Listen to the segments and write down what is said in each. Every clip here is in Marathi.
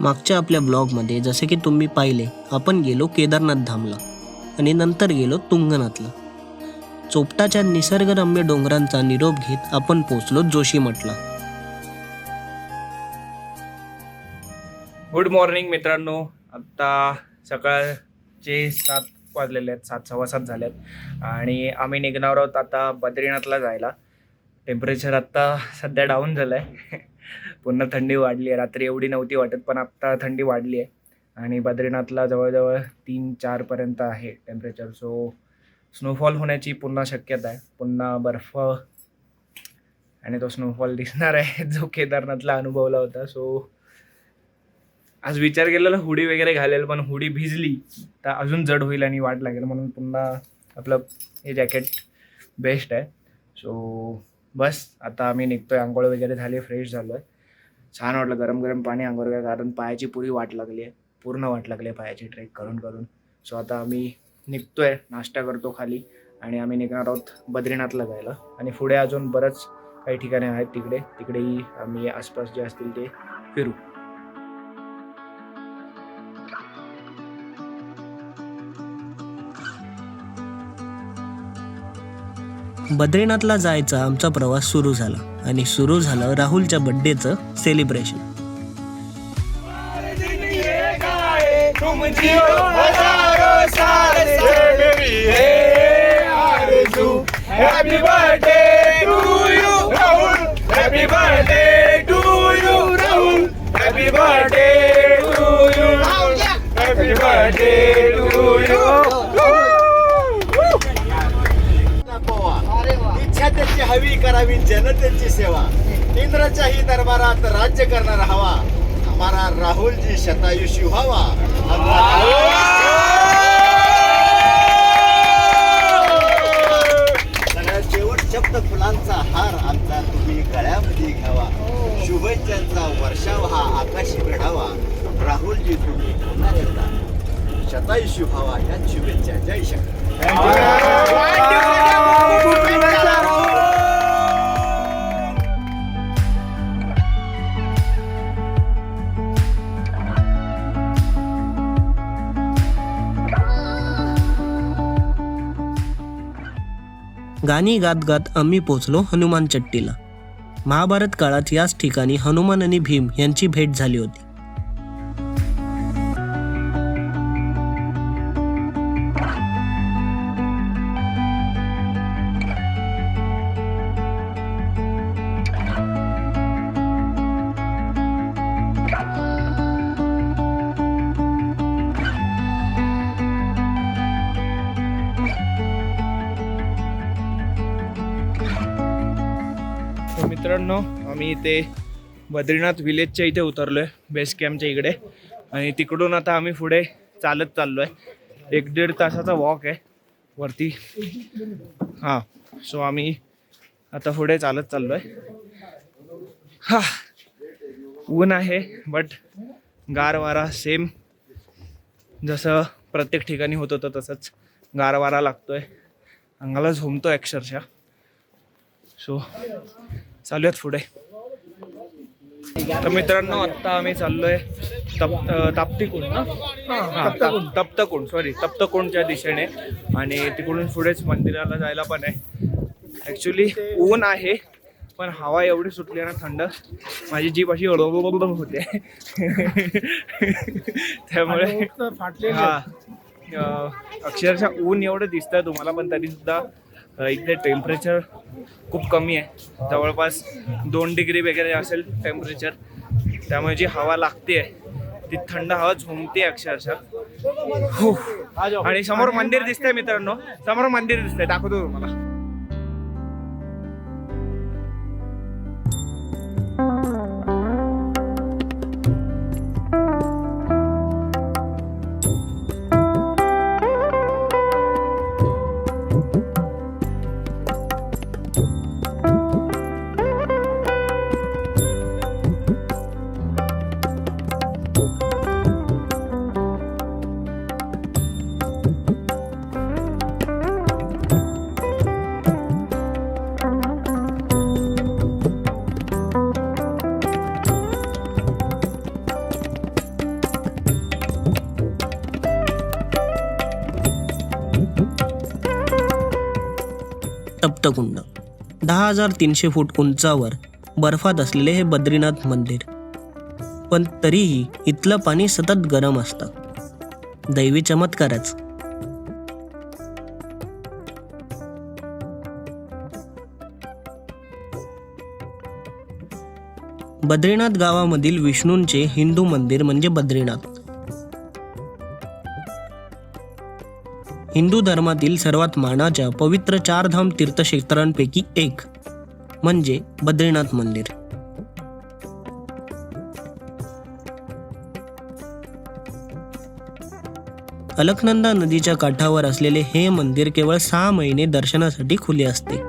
मागच्या आपल्या ब्लॉगमध्ये जसे की तुम्ही पाहिले, आपण गेलो केदारनाथ धामला आणि नंतर गेलो तुंगनाथला. चोपटाच्या निसर्गरम्य डोंगरांचा निरोप घेत आपण पोचलो जोशीमठला. गुड मॉर्निंग मित्रांनो. आत्ता सकाळचे 7 वाजलेले आहेत, 7 सव्वा 7 झालेत आणि आम्ही निघणार आहोत आता बद्रीनाथला जायला. टेम्परेचर आत्ता सध्या डाऊन झालं आहे. पुन्हा थंडी वाढली आहे. रात्री एवढी नव्हती वाटत, पण आत्ता थंडी वाढली आहे आणि बद्रीनाथला जवळजवळ 3-4 पर्यंत आहे टेम्परेचर. सो स्नोफॉल होण्याची पुन्हा शक्यता आहे, पुन्हा बर्फ आणि तो स्नोफॉल दिसणार आहे जो केदारनाथला अनुभवला होता. सो आज विचार केलेला हुडी वगैरे घालेल, पण हुडी भिजली तर अजून जड होईल आणि वाट लागेल, म्हणून पुन्हा आपलं हे जॅकेट बेस्ट आहे. सो बस आता आम्ही निघतोय. आंघोळ वगैरे झाली, फ्रेश झालो आहे. छान वाटलं गरम गरम पाणी आंघोळ काय, कारण पायाची पुरी वाट लागली आहे, पूर्ण वाट लागली आहे पायाची ट्रेक करून करून. सो आता आम्ही निघतोय, नाश्ता करतो खाली आणि आम्ही निघणार आहोत बद्रीनाथला जायला. आणि पुढे अजून बरंच काही ठिकाणे आहेत, तिकडेही आम्ही आसपास जे असतील ते फिरू. बद्रीनाथला जायचा आमचा प्रवास सुरू झाला आणि सुरू झालं राहुलच्या बड्डेचं celebration. Happy birthday to you, Rahul. Happy birthday to you, Rahul. Happy birthday to you, Rahul. Happy birthday to you. इच्छा त्याची हवी, करावी जनतेची सेवा. इंद्राच्याही दरबारात राज्य करणारा हवा, हमारा राहुलजी शतायुषी व्हावा. सगळ्यात शेवट शब्द फुलांचा हार आमचा तुम्ही गळ्यामध्ये घ्यावा. शुभेच्छांचा वर्षाव हा आकाशी घडावा. राहुलजी तुम्ही पुन्हा एकदा शतायुषी व्हावा या शुभेच्छा. जय शंकर. गाणी गात गात आम्ही पोचलो हनुमान चट्टीला. महाभारत काळात याच ठिकाणी हनुमान आणि भीम यांची भेट झाली होती. मित्रांनो, आम्ही इथे बद्रीनाथ विलेजच्या इथे उतरलो आहे, बेस कॅम्पच्या इकडे. आणि तिकडून आता आम्ही पुढे चालत चाललो आहे. 1-1.5 तासाचा वॉक आहे वरती. हां, सो आम्ही आता पुढे चालत चाललो आहे. हा, ऊन आहे बट गार वारा सेम जसं प्रत्येक ठिकाणी होत होतं तसंच गार वारा लागतोय, अंगाला झोंबतो अक्षरशः. सो चालूयात पुढे. तर मित्रांनो, आत्ता आम्ही चाललोय तप्तकुंडच्या दिशेने आणि तिकडून पुढेच मंदिराला जायला पण आहे. ॲक्च्युली ऊन आहे पण हवा एवढी सुटली ना थंड, माझी जीभ अशी होते. त्यामुळे हा, अक्षरशः ऊन एवढं दिसतंय तुम्हाला, पण तरी सुद्धा इथे टेम्परेचर खूप कमी आहे. जवळपास 2 डिग्री वगैरे असेल टेम्परेचर. त्यामुळे जी हवा लागते ती थंड हवा झोंबते अक्षरशः. आणि समोर मंदिर दिसतंय मित्रांनो, समोर मंदिर दिसतंय, दाखवतो तुम्हाला. सप्तकुंड. 10,300 फूट उंचावर बर्फात असलेले हे बद्रीनाथ मंदिर. पण तरीही इथलं पाणी सतत गरम असतं. दैवी चमत्कारच. बद्रीनाथ गावामधील विष्णूंचे हिंदू मंदिर म्हणजे बद्रीनाथ. हिंदू धर्मातील सर्वात मानाच्या पवित्र 4 धाम तीर्थक्षेत्रांपैकी एक म्हणजे बद्रीनाथ मंदिर. अलकनंदा नदीच्या काठावर असलेले हे मंदिर केवळ 6 महिने दर्शनासाठी खुले असते.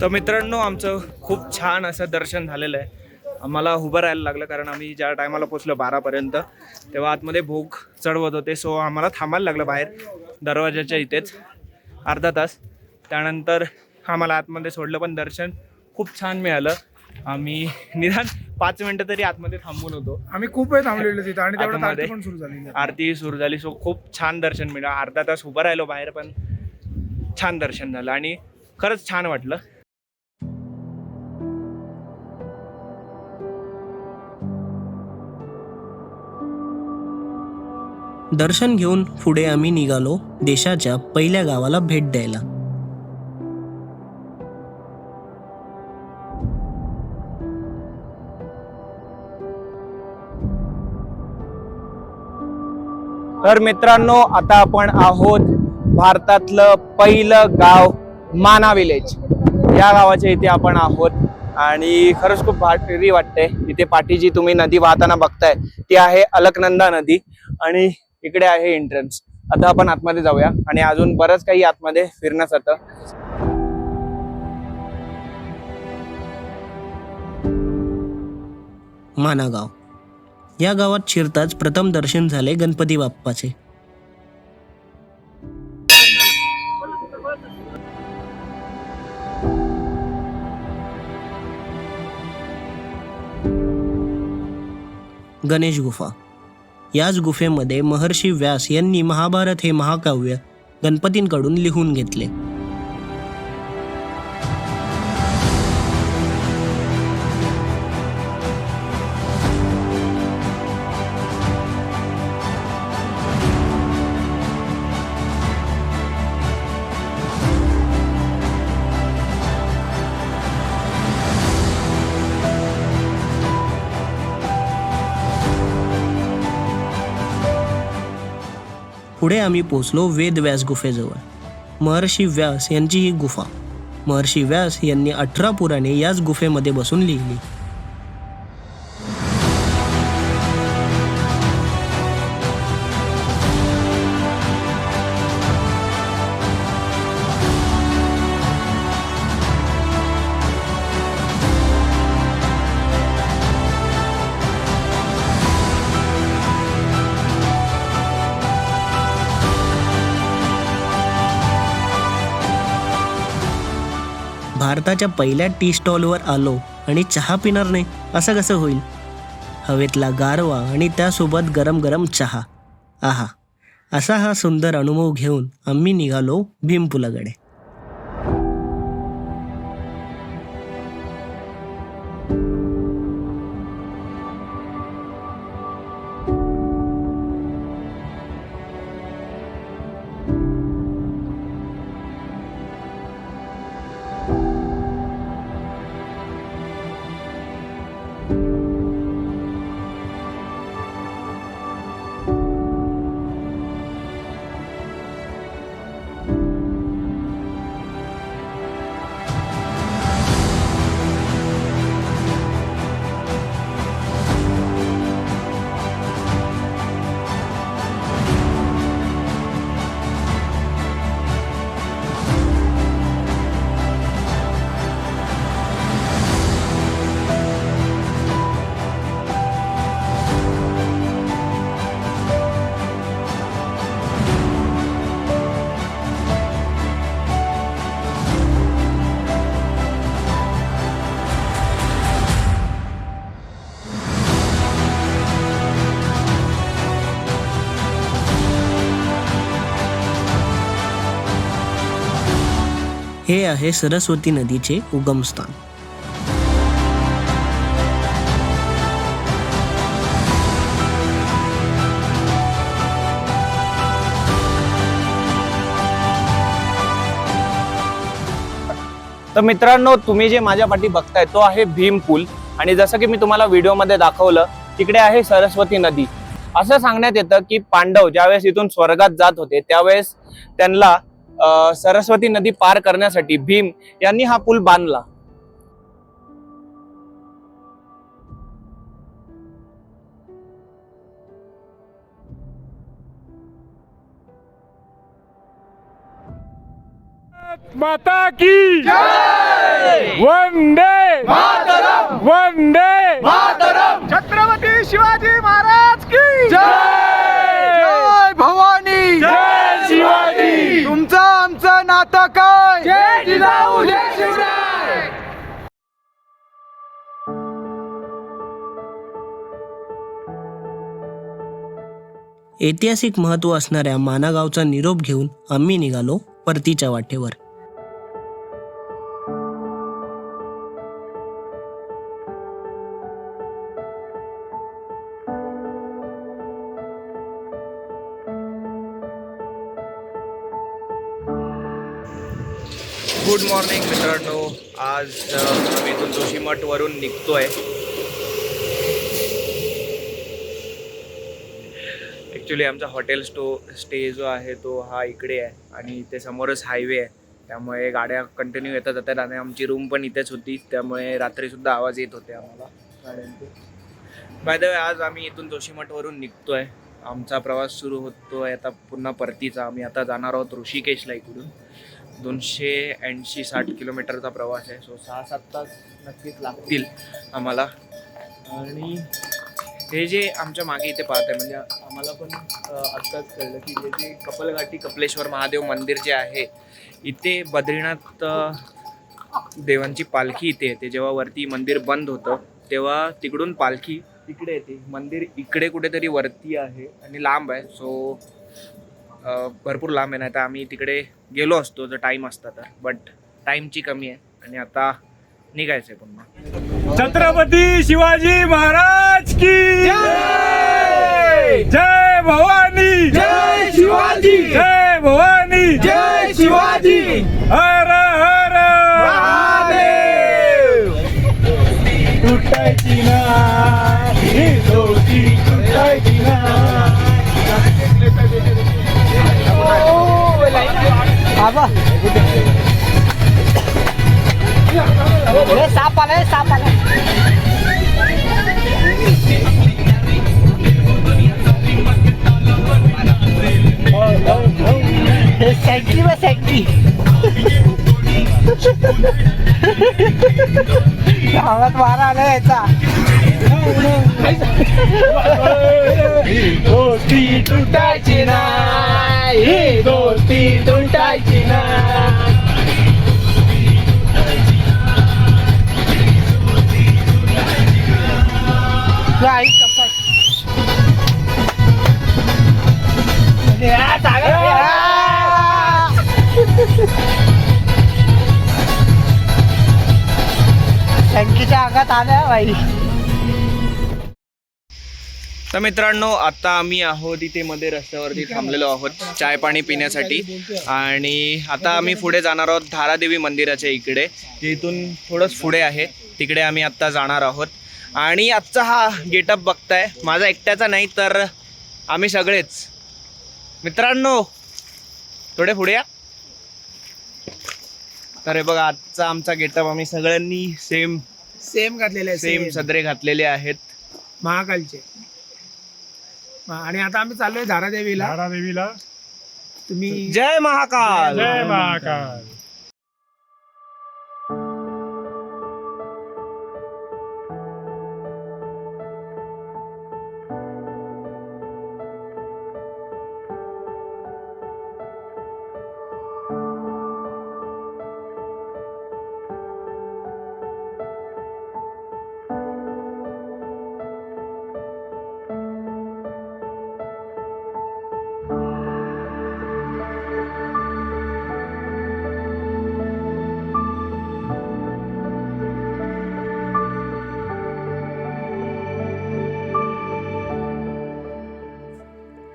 तर मित्रांनो, आमचं खूप छान असं दर्शन झालेलं आहे. आम्हाला उभं राहायला लागलं कारण आम्ही ज्या टायमाला पोचलो 12पर्यंत तेव्हा आतमध्ये भोग चढवत होते. सो आम्हाला थांबायला लागलं बाहेर दरवाजाच्या इथेच अर्धा तास. त्यानंतर आम्हाला आतमध्ये सोडलं, पण दर्शन खूप छान मिळालं. आम्ही निदान 5 मिनटं तरी आतमध्ये थांबून होतो. आम्ही खूप वेळ थांबलेलो तिथं आणि तेवढ्यात आतमध्ये आरती पण सुरू झाली. आरती सुरू झाली. सो खूप छान दर्शन मिळालं. अर्धा तास उभं राहिलो बाहेर, पण छान दर्शन झालं आणि खरंच छान वाटलं. दर्शन घेऊन पुढे आम्ही निघालो देशाच्या पहिल्या गावाला भेट द्यायला. तर मित्रांनो, आता आपण आहोत भारतातलं पहिलं गाव माना विलेज. या गावाच्या इथे आपण आहोत आणि खरंच खूप भारी वाटतंय. इथे पाठीची तुम्ही नदी वाहताना बघताय ती आहे अलकनंदा नदी आणि इकडे आहे एंट्रन्स. आता आपण आतमध्ये जाऊया आणि अजून बरंच काही आतमध्ये फिरण्यासारखं. माना गाव. या गावात शिरताच प्रथम दर्शन झाले गणपती बाप्पाचे. गणेश गुफा. याच गुफेमध्ये महर्षी व्यास यांनी महाभारत हे महाकाव्य गणपतींकडून लिहून घेतले. पुढे आम्ही पोचलो वेदव्यास गुफेजवळ. महर्षी व्यास यांची ही गुफा. महर्षी व्यास यांनी 18 पुराणे याच गुफेमध्ये बसून लिहिली. भारताच्या पहिल्या टी स्टॉलवर आलो आणि चहा पिणार नाही असं कसं होईल. हवेतला गारवा आणि त्यासोबत गरम गरम चहा. आहा, असा हा सुंदर अनुभव घेऊन आम्ही निघालो भीमपुलाकडे. हे आहे सरस्वती नदीचे उगमस्थान. तर मित्रांनो, तुम्ही जे माझ्या पाठी बघताय तो आहे भीम पूल. आणि जसं की मी तुम्हाला व्हिडिओमध्ये दाखवलं, तिकडे आहे सरस्वती नदी. असं सांगण्यात येतं की पांडव ज्यावेळेस इथून स्वर्गात जात होते त्यावेळेस त्यांना सरस्वती नदी पार करण्यासाठी भीम यांनी हा पूल बांधला. माता की वंदे वंदे छत्रपती शिवाजी महाराज की जय भवानी जय शिवाजी. तुमचं आमचं नातं काय जय जिजाऊ जय शिवराय. ऐतिहासिक महत्त्व असणाऱ्या माना गावचा निरोप घेऊन आम्ही निघालो परतीच्या वाटेवर. गुड मॉर्निंग मित्रांनो. आज आम्ही इथून जोशीमठ वरून निघतोय. ॲक्च्युली आमचा हॉटेल स्टे जो आहे तो हा इकडे आहे आणि इथे समोरच हायवे आहे, त्यामुळे गाड्या कंटिन्यू येतात जातात आणि आमची रूम पण इथेच होती, त्यामुळे रात्रीसुद्धा आवाज येत होते आम्हाला गाड्यांचे. बाय द वे, आज आम्ही इथून जोशीमठवरून निघतोय. आमचा प्रवास सुरू होतोय आता पुन्हा परतीचा. आम्ही आता जाणार आहोत ऋषिकेशला. इकडून 280-60 किलोमीटरचा प्रवास आहे. सो 6-7 तास नक्कीच लागतील आम्हाला. आणि हे जे आमच्या मागे इथे पाहत आहे, म्हणजे आम्हाला पण आत्ताच कळलं की हे जे कपलघाटी कपलेश्वर महादेव मंदिर जे आहे, इथे बद्रीनाथ देवांची पालखी इथे येते. जेव्हा वरती मंदिर बंद होतं तेव्हा तिकडून पालखी तिकडे येते. मंदिर इकडे कुठेतरी वरती आहे आणि लांब आहे. सो भरपूर लांब आहे, नाही तर आम्ही तिकडे गेलो असतो जर टाईम असता तर. बट टाईमची कमी आहे आणि आता निघायचं आहे पुन्हा. छत्रपती शिवाजी महाराज की जय भवानी जय शिवाजी जय भवानी जय शिवाजी हर हर महादेव. तुटायची नाही दोस्ती तुटायची नाही. साप आलाय साप आलाय. सँकी व सँकी गावात वारा आला याचा. दोस्ती तुटायची नाही दोस्ती तुटायची नाही. आई शपथ. सँकीच्या अंगात आल्या बाई. तर मित्रांनो, आता आम्ही आहोत इथे मध्ये रस्त्यावरती थांबलेलो आहोत चाय पाणी पिण्यासाठी. आणि आता आम्ही पुढे जाणार आहोत धारादेवी मंदिराच्या इकडे, जे इथून थोडंच पुढे आहे. तिकडे आम्ही आत्ता जाणार आहोत. आणि आजचा हा गेटअप बघताय, माझा एकट्याचा नाही तर आम्ही सगळेच. मित्रांनो थोडे पुढे या. तर हे बघा, आजचा आमचा गेटअप आम्ही सगळ्यांनी सेम घातलेले सेम सदरे घातलेले आहेत महाकालचे. आणि आता आम्ही चाललोय धारादेवीला. धारादेवीला. तुम्ही जय महाकाल. जय महाकाल.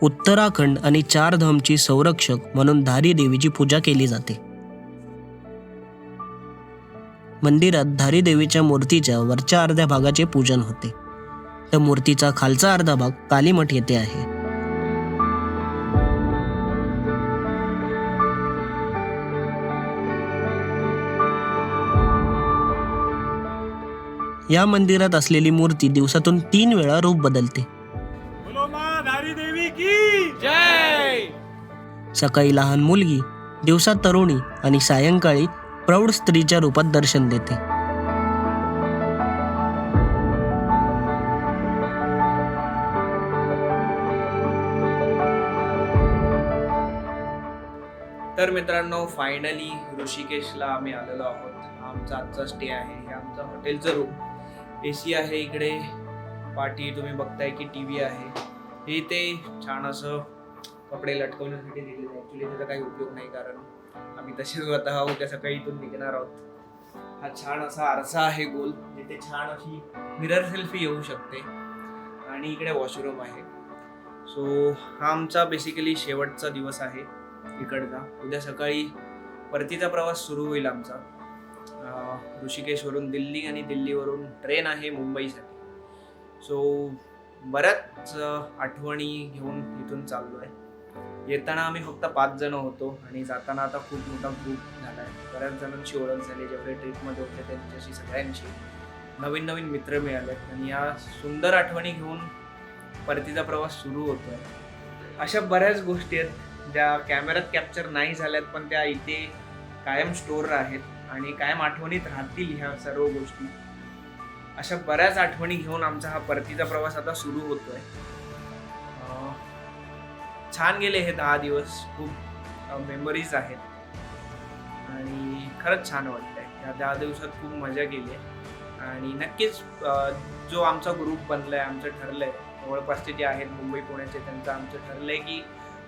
उत्तराखंड आणि 4 धामची संरक्षक म्हणून धारी देवीची पूजा केली जाते. मंदिरात धारी देवीच्या मूर्तीच्या वरच्या अर्ध्या भागाचे पूजन होते, तर मूर्तीचा खालचा अर्धा भाग कालीमठ येथे आहे. या मंदिरात असलेली मूर्ती दिवसातून 3 वेळा रूप बदलते. बोलो माँ धारी देवी की जय. सकाळी लहान मुलगी, दिवसा तरुणी आणि सायंकाळी प्रौढ स्त्रीच्या रूपात दर्शन देते. तर मित्रांनो, फायनली ऋषिकेशला आम्ही आलेलो आहोत. हा आमचा आजचा स्टे आहे. हे आमचं हॉटेलचं रूम. AC आहे इकडे, पाठी तुम्ही बघताय की TV आहे. हे इथे छान असं कपडे लटकवण्यासाठी दिलेलं आहे. ॲक्च्युली त्याचा काही उपयोग नाही, कारण आम्ही तसेच स्वतः उद्या सकाळी इथून निघणार आहोत. हा छान असा आरसा आहे गोल, जिथे छान अशी मिरर सेल्फी येऊ शकते. आणि इकडे वॉशरूम आहे. सो हा आमचा बेसिकली शेवटचा दिवस आहे इकडचा. उद्या सकाळी परतीचा प्रवास सुरू होईल आमचा. ऋषिकेशवरून दिल्ली आणि दिल्लीवरून ट्रेन आहे मुंबईसाठी. सो बऱ्याच आठवणी घेऊन इथून चाललो आहे. येताना आम्ही फक्त 5 जण होतो आणि जाताना आता खूप मोठा ग्रुप झाला आहे. बऱ्याच जणांची ओळख झाली. जेवढे ट्रिपमध्ये होते त्यांच्याशी सगळ्यांशी नवीन नवीन मित्र मिळाले आणि या सुंदर आठवणी घेऊन परतीचा प्रवास सुरू होतो आहे. अशा बऱ्याच गोष्टी आहेत ज्या कॅमेऱ्यात कॅप्चर नाही झाल्यात, पण त्या इथे कायम स्टोर आहेत आणि कायम आठवणीत राहतील ह्या सर्व गोष्टी. अशा बऱ्याच आठवणी घेऊन आमचा हा परतीचा प्रवास आता सुरू होतोय. छान गेले हे 10 दिवस. खूप मेमरीज आहेत आणि खरंच छान वाटतंय. या 10 दिवसात खूप मजा केली आहे आणि नक्कीच जो आमचा ग्रुप बनलाय, आमचं ठरलंय, जवळपासचे जे आहेत मुंबई पुण्याचे, त्यांचं आमचं ठरलंय की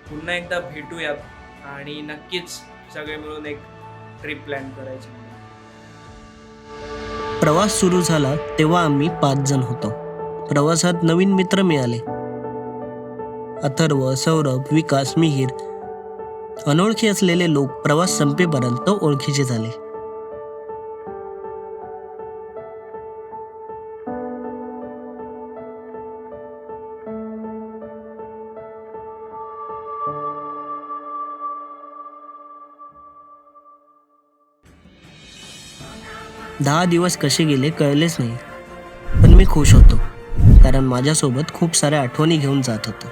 पुन्हा एकदा भेटूयात आणि नक्कीच सगळे मिळून एक ट्रिप प्लॅन करायची. प्रवास सुरू झाला तेव्हा आम्ही 5 जण होतो. प्रवासात नवीन मित्र मिळाले. अथर्व, सौरभ, विकास, मिहीर. अनोळखी असलेले लोक प्रवास संपेपर्यंत ओळखीचे झाले. दहा दिवस कसे गेले कळलेच नाही, पण मी खुश होतो, कारण माझ्यासोबत खूप साऱ्या आठवणी घेऊन जात होतो.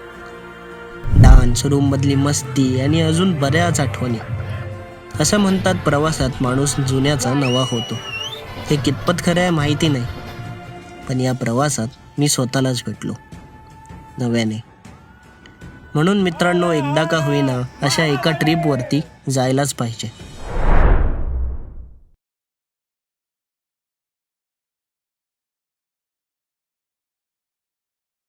डान्स, रूममधली मस्ती आणि अजून बऱ्याच आठवणी. असं म्हणतात प्रवासात माणूस जुन्याचा नवा होतो. हे कितपत खरं आहे माहिती नाही, पण या प्रवासात मी स्वतःलाच भेटलो नव्याने. म्हणून मित्रांनो, एकदा का होईना अशा एका ट्रिपवरती जायलाच पाहिजे.